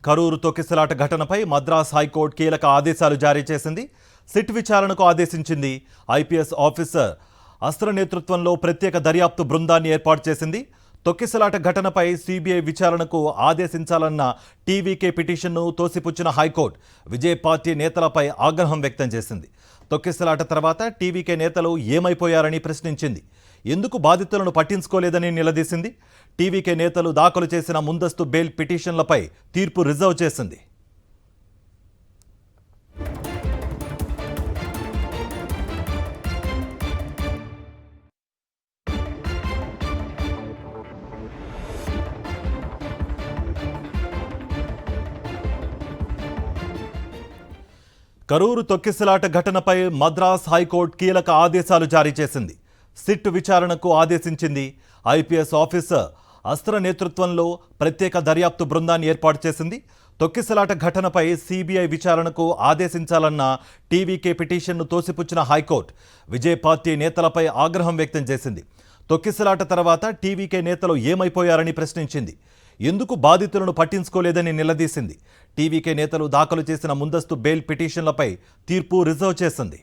కరూరు తొక్కిసలాట ఘటనపై మద్రాస్ హైకోర్టు కీలక ఆదేశాలు జారీ చేసింది. సిట్ విచారణకు ఆదేశించింది. ఐపీఎస్ ఆఫీసర్ అస్త్ర నేతృత్వంలో ప్రత్యేక దర్యాప్తు బృందాన్ని ఏర్పాటు చేసింది. తొక్కిసలాట ఘటనపై సీబీఐ విచారణకు ఆదేశించాలన్న టీవీకే పిటిషన్ను తోసిపుచ్చిన హైకోర్టు విజయ్ పార్టీ నేతలపై ఆగ్రహం వ్యక్తం చేసింది. తొక్కిసలాట తర్వాత టీవీకే నేతలు ఏమైపోయారని ప్రశ్నించింది. ఎందుకు బాధితులను పట్టించుకోలేదని నిలదీసింది. టీవీకే నేతలు దాఖలు చేసిన ముందస్తు బెయిల్ పిటిషన్లపై తీర్పు రిజర్వ్ చేసింది. కరూరు తొక్కిసలాట ఘటనపై మద్రాస్ హైకోర్టు కీలక ఆదేశాలు జారీ చేసింది. సిట్ విచారణకు ఆదేశించింది. ఐపీఎస్ ఆఫీసర్ అస్త్ర నేతృత్వంలో ప్రత్యేక దర్యాప్తు బృందాన్ని ఏర్పాటు చేసింది. తొక్కిసలాట ఘటనపై సీబీఐ విచారణకు ఆదేశించాలన్న టీవీకే పిటిషన్ను తోసిపుచ్చిన హైకోర్టు విజయ్ పార్టీ నేతలపై ఆగ్రహం వ్యక్తం చేసింది. తొక్కిసలాట తర్వాత టీవీకే నేతలు ఏమైపోయారని ప్రశ్నించింది. ఎందుకు బాధితులను పట్టించుకోలేదని నిలదీసింది. టీవీకే నేతలు దాఖలు చేసిన ముందస్తు బెయిల్ పిటిషన్లపై తీర్పు రిజర్వ్ చేసింది.